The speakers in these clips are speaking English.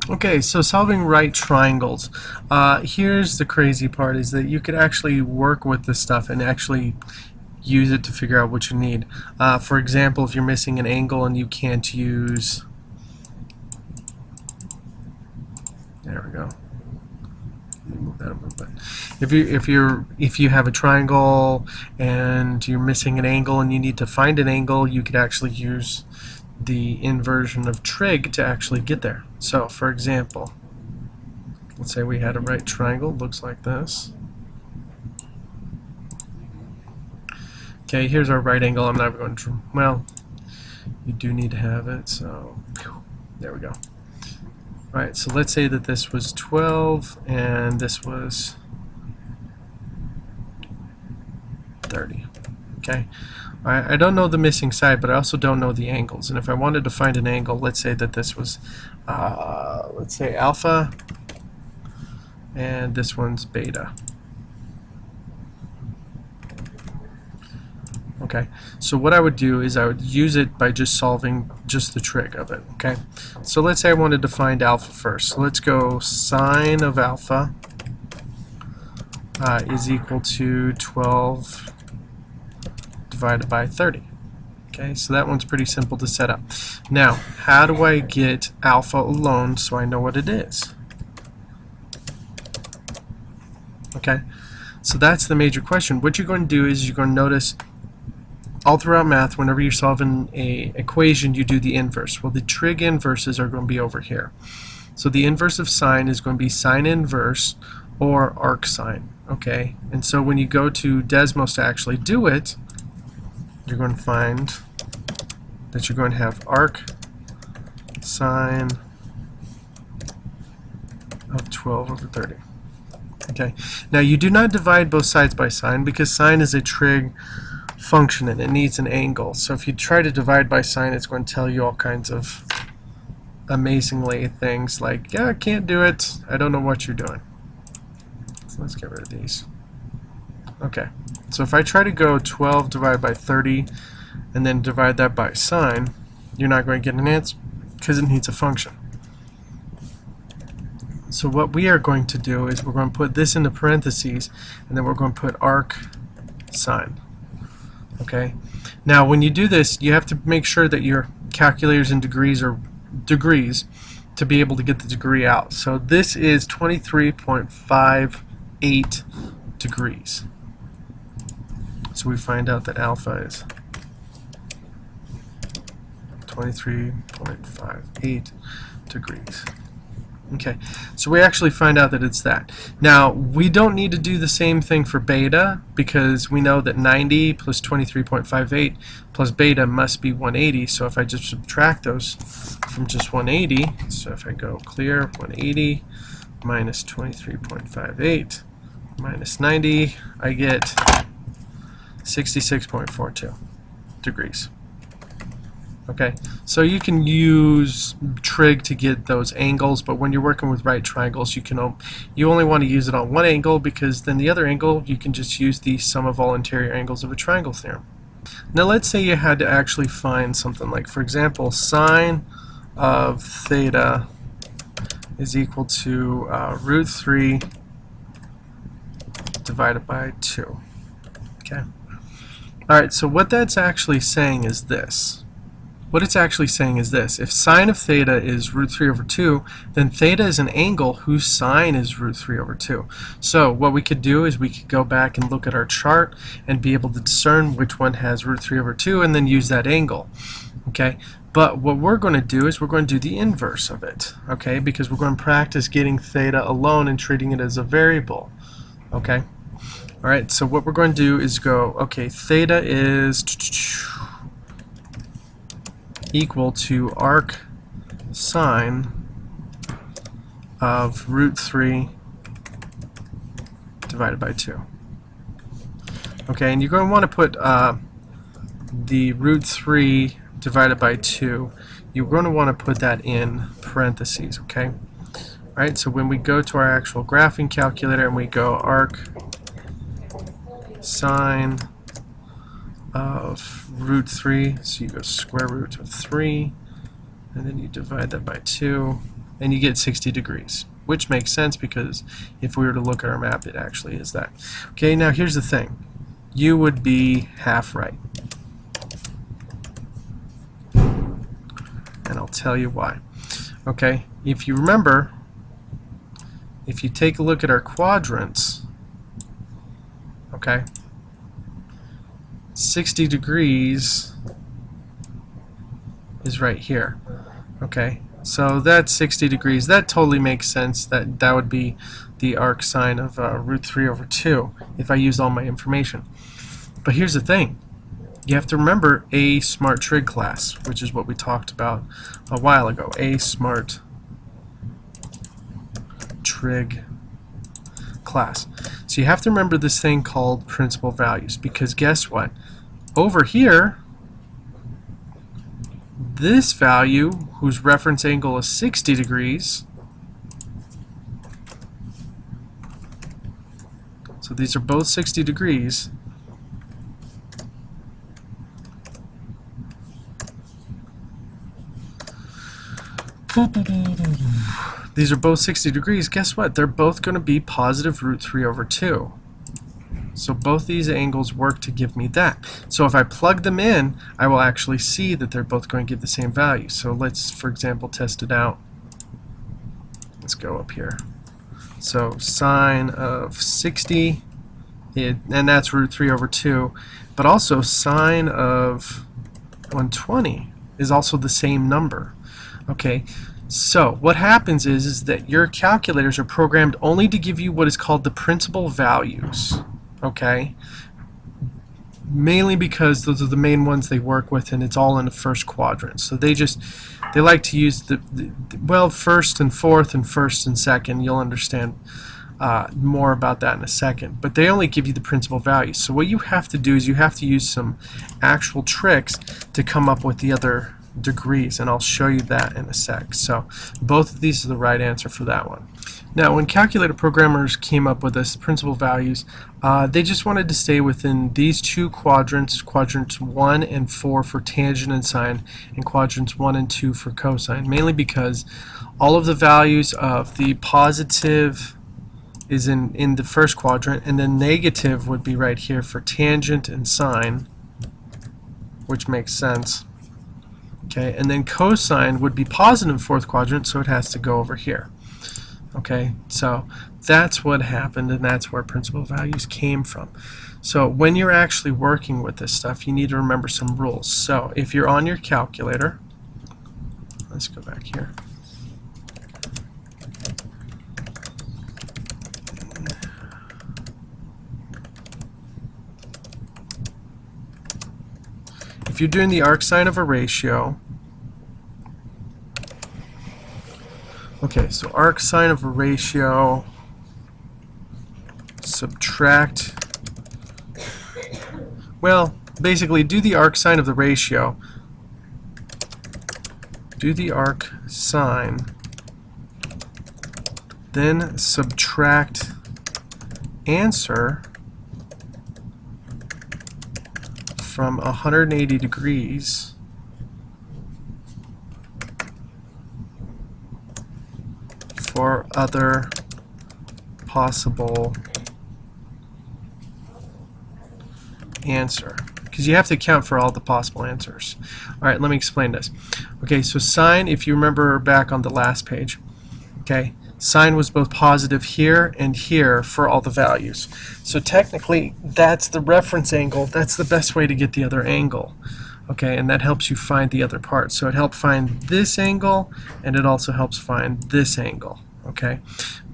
Okay, so solving right triangles. Here's the crazy part, is that you could actually work with this stuff and actually use it to figure out what you need. For example, if you're missing an angle and you can't use, there we go. Move that a little bit. If you have a triangle and you're missing an angle and you need to find an angle, you could actually use the inversion of trig to actually get there. So, for example, let's say we had a right triangle, looks like this. Okay, here's our right angle. I'm not going to, well, you do need to have it, so there we go. Alright, so let's say that this was 12 and this was 30. Okay. Alright, I don't know the missing side, but I also don't know the angles. And if I wanted to find an angle, let's say that this was, let's say alpha, and this one's beta. Okay, so what I would do is I would use it by just solving just the trig of it. Okay, so let's say I wanted to find alpha first. So let's go sine of alpha is equal to 12 divided by 30. Okay, so that one's pretty simple to set up. Now, how do I get alpha alone so I know what it is? Okay, so that's the major question. What you're going to do is you're going to notice all throughout math, whenever you're solving an equation, you do the inverse. Well, the trig inverses are going to be over here. So the inverse of sine is going to be sine inverse or arc sine. Okay, and so when you go to Desmos to actually do it, you're going to find that you're going to have arc sine of 12 over 30. Okay, now you do not divide both sides by sine because sine is a trig function and it needs an angle. So if you try to divide by sine, it's going to tell you all kinds of amazingly things like, yeah, I can't do it, I don't know what you're doing. So let's get rid of these. Okay, so if I try to go 12 divided by 30 and then divide that by sine, you're not going to get an answer because it needs a function. So what we are going to do is we're going to put this into parentheses and then we're going to put arc sine. Okay, now when you do this, you have to make sure that your calculators in degrees are degrees to be able to get the degree out. So this is 23.58 degrees. So we find out that alpha is 23.58 degrees. Okay, so we actually find out that it's that. Now, we don't need to do the same thing for beta because we know that 90 plus 23.58 plus beta must be 180. So if I just subtract those from just 180, so if I go clear, 180 minus 23.58 minus 90, I get 66.42 degrees. Okay, so you can use trig to get those angles, but when you're working with right triangles, you only want to use it on one angle because then the other angle you can just use the sum of all interior angles of a triangle theorem. Now let's say you had to actually find something like, for example, sine of theta is equal to root 3 divided by 2. Okay. Alright, so what that's actually saying is this. What it's actually saying is this. If sine of theta is root 3 over 2, then theta is an angle whose sine is root 3 over 2. So what we could do is we could go back and look at our chart and be able to discern which one has root 3 over 2 and then use that angle. Okay, but what we're going to do is we're going to do the inverse of it. Okay, because we're going to practice getting theta alone and treating it as a variable. Okay, alright, so what we're going to do is go, okay, theta is equal to arc sine of root 3 divided by 2. Okay, and you're going to want to put the root 3 divided by 2, you're going to want to put that in parentheses, okay? Alright, so when we go to our actual graphing calculator and we go arc sine of root 3, so you go square root of 3, and then you divide that by 2, and you get 60 degrees, which makes sense because if we were to look at our map, it actually is that. Okay, now here's the thing. You would be half right. And I'll tell you why. Okay, if you remember, if you take a look at our quadrants, okay, 60 degrees is right here. Okay, so that's 60 degrees. That totally makes sense. That would be the arc sine of root 3 over 2 if I used all my information. But here's the thing. You have to remember a smart trig class, which is what we talked about a while ago. A smart trig class. So you have to remember this thing called principal values, because guess what? Over here, this value, whose reference angle is 60 degrees, so these are both 60 degrees, these are both 60 degrees. Guess what? They're both going to be positive root 3 over 2. So both these angles work to give me that. So if I plug them in, I will actually see that they're both going to give the same value. So let's, for example, test it out. Let's go up here. So sine of 60, and that's root 3 over 2. But also sine of 120 is also the same number. Okay, so what happens is that your calculators are programmed only to give you what is called the principal values. Okay, mainly because those are the main ones they work with, and it's all in the first quadrant. So they like to use the well, first and fourth and first and second. You'll understand more about that in a second. But they only give you the principal values. So what you have to do is you have to use some actual tricks to come up with the other degrees, and I'll show you that in a sec. So both of these are the right answer for that one. Now, when calculator programmers came up with this principal values, they just wanted to stay within these two quadrants, quadrants 1 and 4 for tangent and sine, and quadrants 1 and 2 for cosine, mainly because all of the values of the positive is in the first quadrant, and then negative would be right here for tangent and sine, which makes sense. Okay, and then cosine would be positive fourth quadrant, so it has to go over here. Okay, so that's what happened, and that's where principal values came from. So when you're actually working with this stuff, you need to remember some rules. So if you're on your calculator, let's go back here. If you're doing the arcsine of a ratio, okay, so arcsine of a ratio, subtract, well, basically do the arcsine of the ratio, do the arcsine, then subtract answer from 180 degrees for other possible answer, because you have to account for all the possible answers. All right, let me explain this. Okay, so sine, if you remember back on the last page, okay, sine was both positive here and here for all the values. So technically, that's the reference angle. That's the best way to get the other angle. Okay, and that helps you find the other part. So it helped find this angle, and it also helps find this angle. Okay,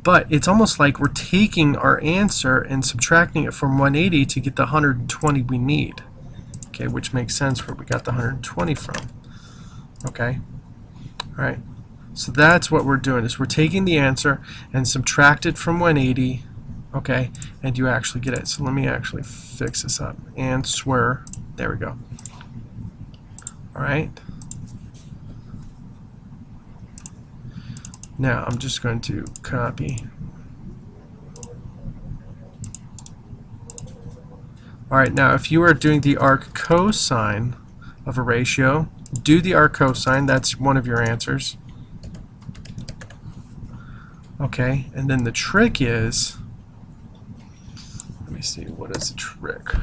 but it's almost like we're taking our answer and subtracting it from 180 to get the 120 we need. Okay, which makes sense where we got the 120 from. Okay, all right. So that's what we're doing, is we're taking the answer and subtract it from 180, okay, and you actually get it. So let me actually fix this up. Answer, there we go. All right. Now I'm just going to copy. All right, now if you are doing the arc cosine of a ratio, do the arc cosine, that's one of your answers. Okay, and then the trick is, let me see, what is the trick?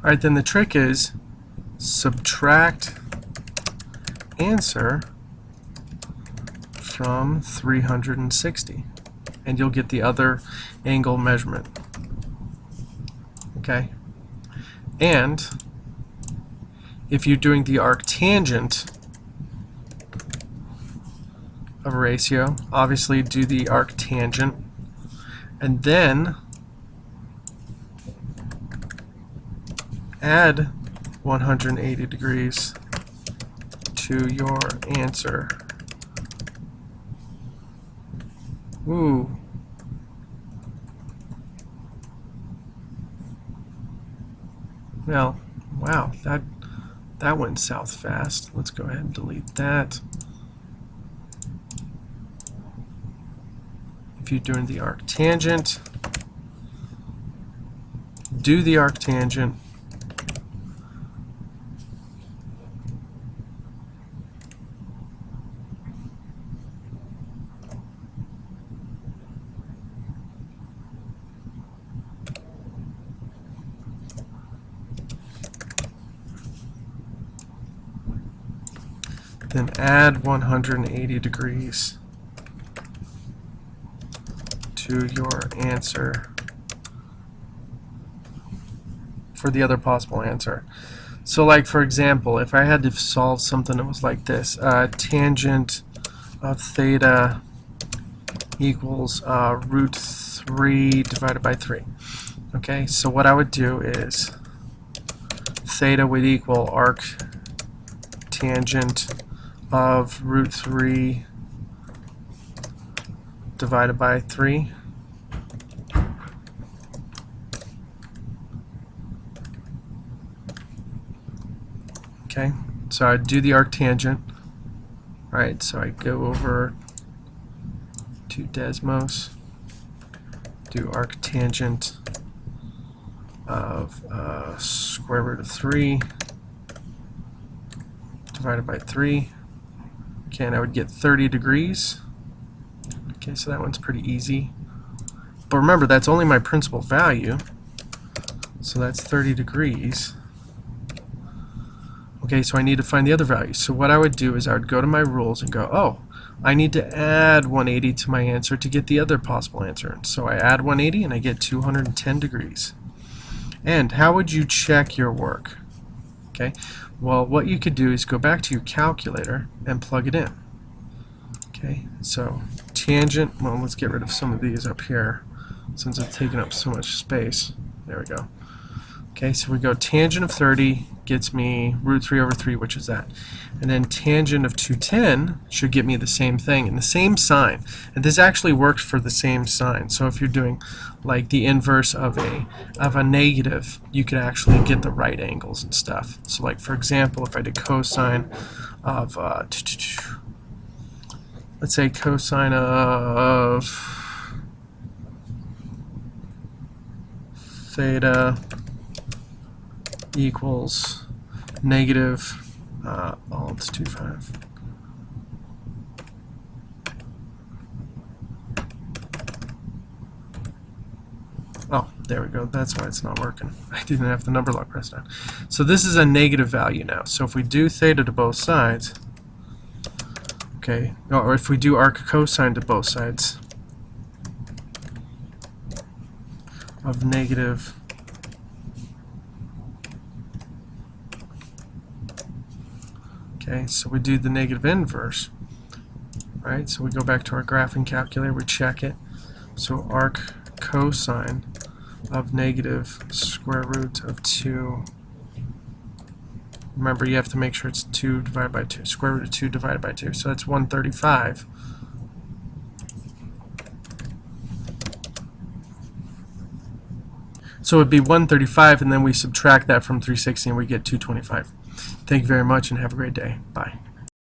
Alright, then the trick is subtract answer from 360, and you'll get the other angle measurement. Okay? And if you're doing the arctangent of a ratio, obviously do the arctangent, and then add 180 degrees to your answer. Ooh. Well, wow, that went south fast. Let's go ahead and delete that. If you're doing the arctangent, do the arctangent. Then add 180 degrees to your answer for the other possible answer. So like, for example, if I had to solve something that was like this, tangent of theta equals root 3 divided by 3. Okay, so what I would do is theta would equal arctangent of root 3 divided by 3. Okay, so I do the arctangent. Right, so I go over to Desmos, do arctangent of square root of 3 divided by 3. Okay, and I would get 30 degrees. Okay, so that one's pretty easy. But remember, that's only my principal value. So that's 30 degrees. Okay, so I need to find the other values. So what I would do is I would go to my rules and go, oh, I need to add 180 to my answer to get the other possible answer. So I add 180 and I get 210 degrees. And how would you check your work? Okay, well, what you could do is go back to your calculator and plug it in. Okay, so tangent, well, let's get rid of some of these up here since it's taken up so much space. There we go. Okay, so we go tangent of 30 gets me root 3 over 3, which is that. And then tangent of 210 should get me the same thing and the same sign. And this actually works for the same sign. So if you're doing like the inverse of a negative, you could actually get the right angles and stuff. So like, for example, if I did cosine of let's say cosine of theta equals negative, let's do 5. Oh, there we go. That's why it's not working. I didn't have the number lock pressed down. So this is a negative value now. So if we do theta to both sides, okay, or if we do arc cosine to both sides of negative, okay, so we do the negative inverse, right? So we go back to our graphing calculator, we check it. So arc cosine of negative square root of 2. Remember, you have to make sure it's 2 divided by 2, square root of 2 divided by 2. So that's 135. So it would be 135, and then we subtract that from 360, and we get 225. Thank you very much, and have a great day. Bye.